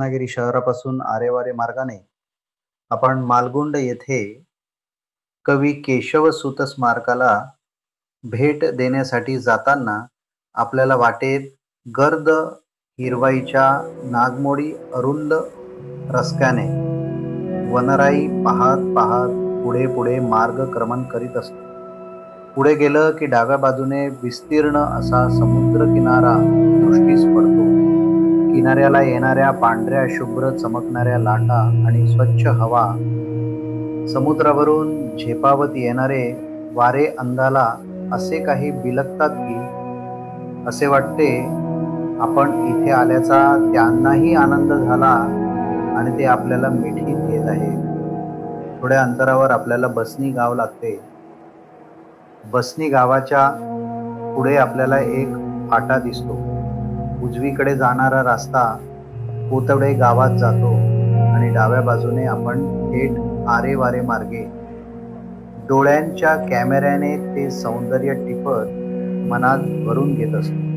रत्नागिरी शहरापासून आरेवारे मार्गाने आपण मालगुंड येथे कवी केशवसुत स्मारकाला भेट देण्यासाठी जाताना आपल्याला वाटेत गर्द हिरवाईच्या नागमोडी अरुंद रस्त्याने वनराई पाहत पाहत पुढे पुढे मार्गक्रमण करीत असतो. पुढे गेलं की डाव्या बाजूने विस्तीर्ण असा समुद्र किनारा दृष्टीस पडतो. किनाऱ्याला येणाऱ्या पांढऱ्या शुभ्र चमकणाऱ्या लाटा आणि स्वच्छ हवा, समुद्रावरून झेपावत येणारे वारे अंगाला असे काही बिलगतात की असे वाटते आपण इथे आल्याचा त्यांनाही आनंद झाला आणि ते आपल्याला मिठीत घेत आहे. थोड्या अंतरावर आपल्याला बसनी गाव लागते. बसनी गावाच्या पुढे आपल्याला एक फाटा दिसतो. उजवीकडे जाणारा रस्ता कोतवडे गावात जातो आणि डाव्या बाजूने आपण थेट आरेवारे मार्गे डोळ्यांच्या कॅमेऱ्याने ते सौंदर्य टिपत मनात भरून घेत असतो.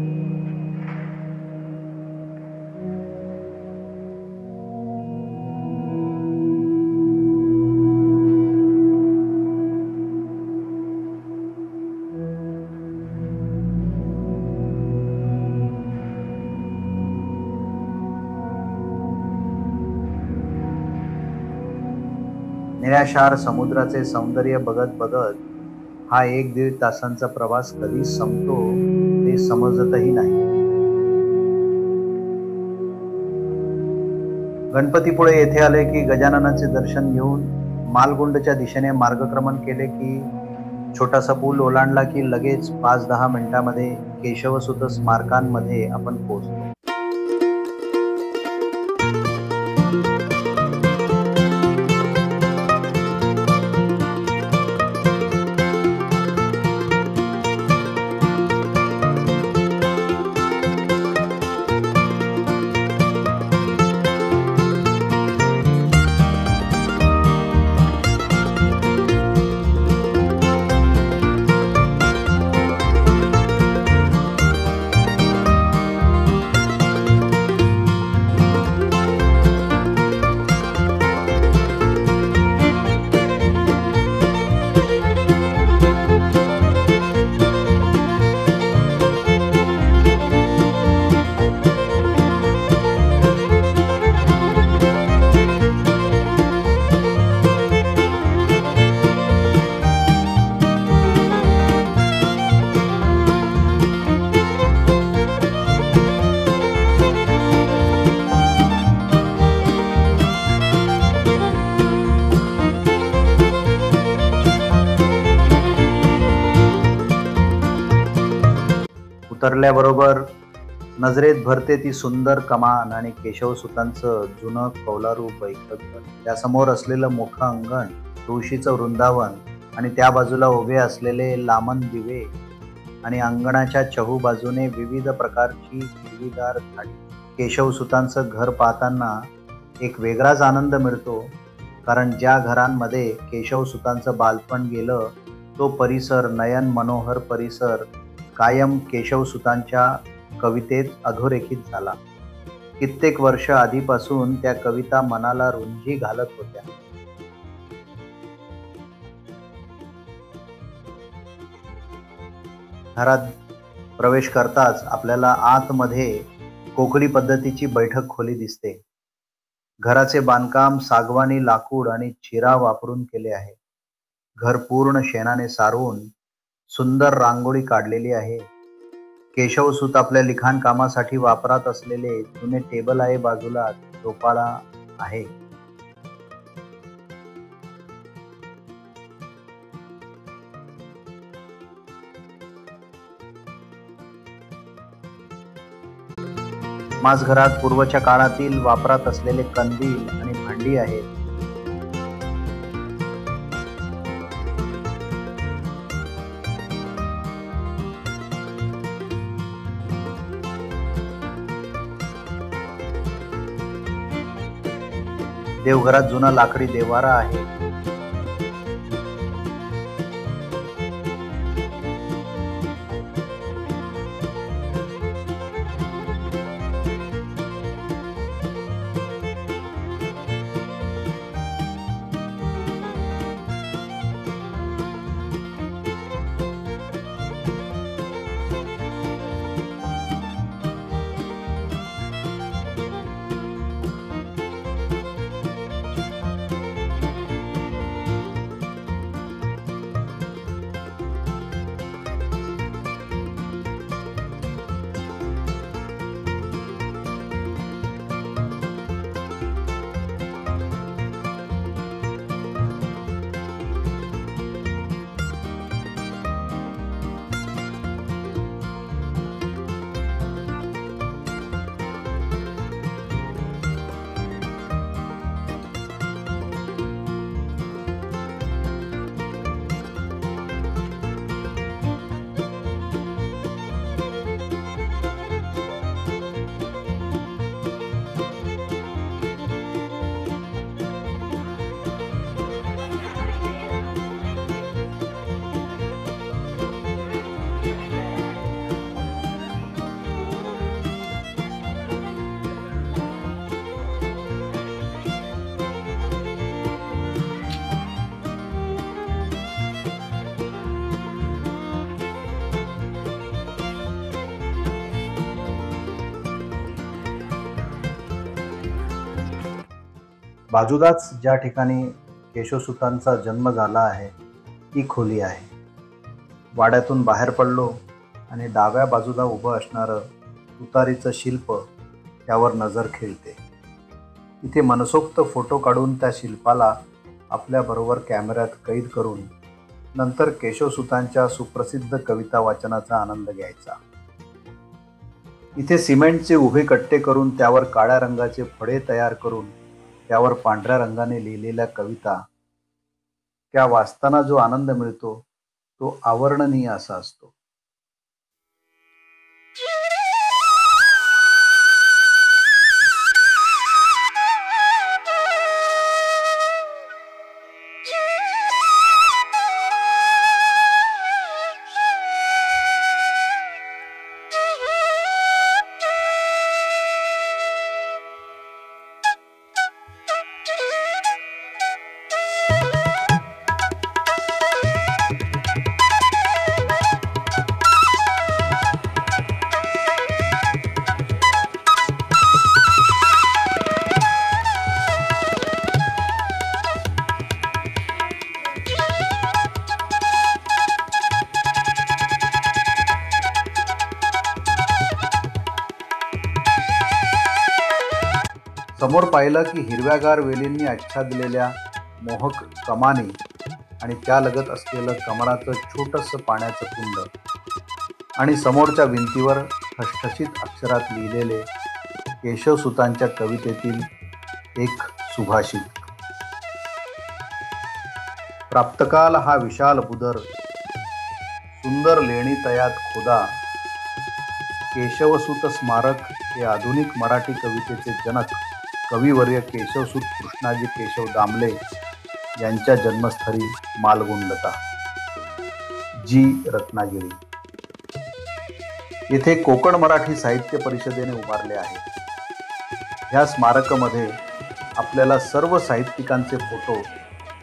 निराशार समुद्राचे सौंदर्य बघत बघत हा 1-1.5 तासांचा प्रवास कधी संपतो ते समजतही नाही. गणपतीपुळे येथे आले की गजाननाचे दर्शन घेऊन मालगुंडच्या दिशेने मार्गक्रमण केले की छोटासा पूल ओलांडला की लगेच 5-10 मिनिटांमध्ये केशवसुत स्मारकांमध्ये आपण पोहोचतो. उतरल्याबरोबर नजरेत भरते ती सुंदर कमान आणि केशवसुतांचं जुनं कौलारू बैठक घर. त्यासमोर असलेलं मोठं अंगण, तुळशीचं वृंदावन आणि त्या बाजूला उभे असलेले लामण दिवे आणि अंगणाच्या चहूबाजूने विविध प्रकारची हिरवीगार झाडी. केशवसुतांचं घर पाहताना एक वेगळाच आनंद मिळतो, कारण ज्या घरांमध्ये केशवसुतांचं बालपण गेलं तो परिसर, नयन मनोहर परिसर कायम केशवसुतांच्या कवितेत अधोरेखित झाला. कित्येक वर्ष आधीपासून त्या कविता मनाला रुंजी घालत होत्या. घरात प्रवेश करताच आपल्याला आतमध्ये कोकणी पद्धतीची बैठक खोली दिसते. घराचे बांधकाम सागवानी लाकूड आणि चिरा वापरून केले आहे. घर पूर्ण शेणाने सारवून सुंदर रांगोळी काढलेली आहे. केशवसुत आपल्या लिखाण कामासाठी वापरात असलेले जुने टेबल आहे बाजूला झोपाळा आहे. माझघरात पूर्वच्या काळातील वापरात असलेले कंदील आणि भांडी आहेत. देवघरात जुना लाकडी देवारा आहे. बाजूलाच ज्या ठिकाणी केशवसुतांचा जन्म झाला आहे ती खोली आहे. वाड्यातून बाहेर पडलो आणि डाव्या बाजूला उभं असणारं तुतारीचं शिल्प त्यावर नजर खेळते. इथे मनसोक्त फोटो काढून त्या शिल्पाला आपल्याबरोबर कॅमेऱ्यात कैद करून नंतर केशवसुतांच्या सुप्रसिद्ध कविता वाचनाचा आनंद घ्यायचा. इथे सिमेंटचे उभे कट्टे करून त्यावर काळ्या रंगाचे फडे तयार करून त्यावर पांढऱ्या रंगाने लिहिलेल्या कविता त्या वाचताना जो आनंद मिळतो तो अवर्णनीय असा असतो. समोर पाहिलं की हिरव्यागार वेलींनी आच्छादलेल्या मोहक कमानी आणि त्यालगत असलेलं कमळाचं छोटंसं पाण्याचं कुंड आणि समोरच्या भिंतीवर ठसठशीत अक्षरात लिहिलेले केशवसुतांच्या कवितेतील एक सुभाषित. प्राप्तकाल हा विशाल बुदर, सुंदर लेणी तयात खोदा. केशवसुत स्मारक हे आधुनिक मराठी कवितेचे जनक कविवर्य केशवसुत कृष्णाजी केशव दामले यांच्या जन्मस्थळी मालगुंडता, जी रत्नागिरी येथे कोकण मराठी साहित्य परिषदेने उभारले आहे. ह्या स्मारकामध्ये आपल्याला सर्व साहित्यिकांचे फोटो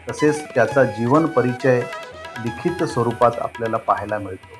तसेच त्याचा जीवन परिचय लिखित स्वरूपात आपल्याला पाहायला मिळतो.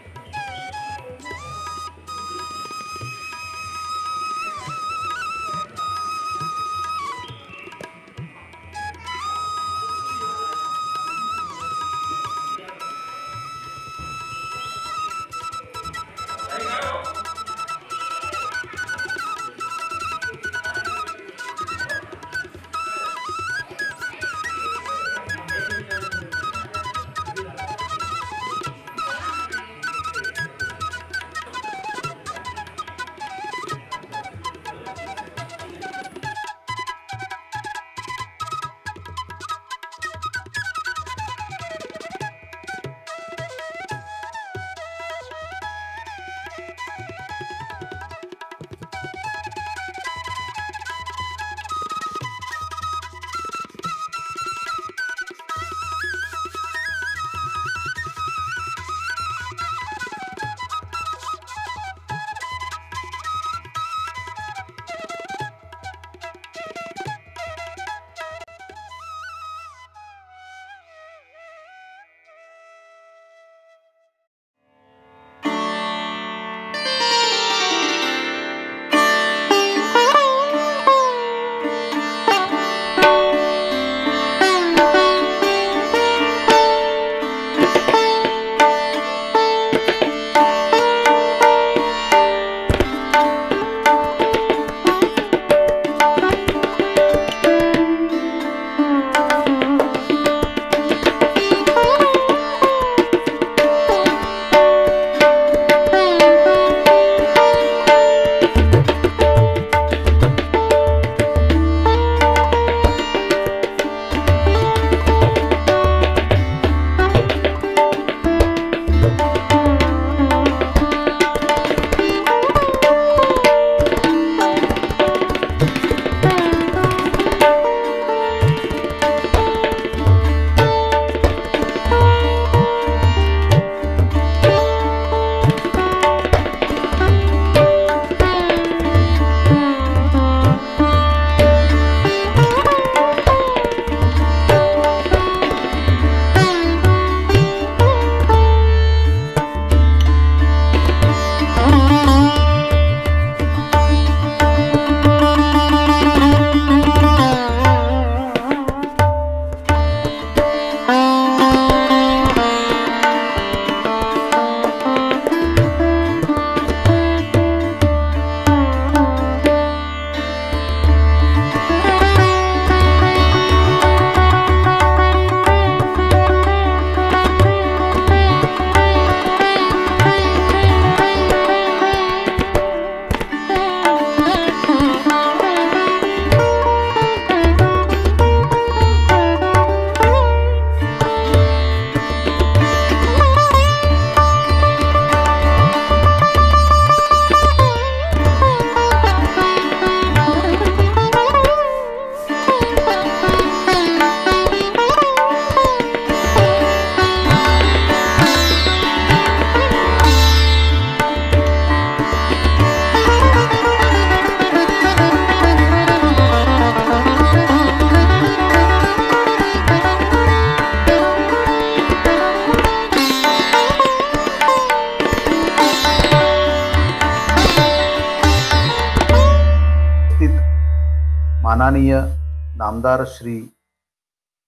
सन्माननीय नामदार श्री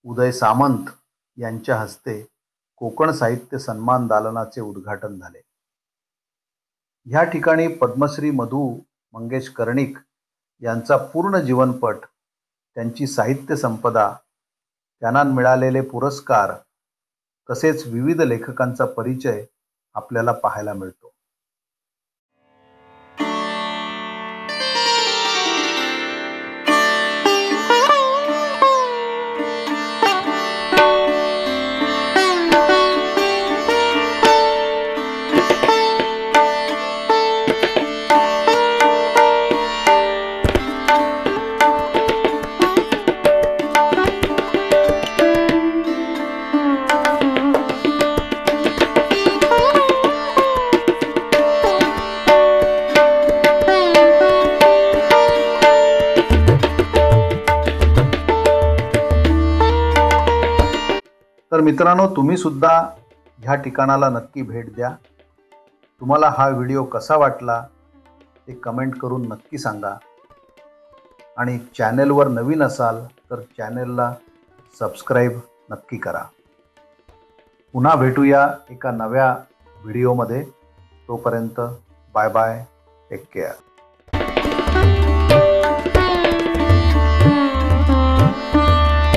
उदय सामंत यांच्या हस्ते कोकण साहित्य सन्मान दालनाचे उद्घाटन झाले। ह्या ठिकाणी पद्मश्री मधु मंगेश कर्णिक यांचा पूर्ण जीवनपट, त्यांची साहित्य संपदा, त्यांना मिळालेले पुरस्कार तसेच विविध लेखकांचा परिचय आपल्याला पाहायला मिळतो। तर मित्रांनो, तुम्ही सुद्धा ह्या ठिकाणाला नक्की भेट द्या। तुम्हाला हा व्हिडिओ कसा वाटला ते कमेंट करून नक्की सांगा आणि चॅनेलवर नवीन असाल तर चॅनेलला सबस्क्राईब नक्की करा। पुन्हा भेटूया एका नव्या व्हिडिओमध्ये। तोपर्यंत बाय बाय, टेक केअर।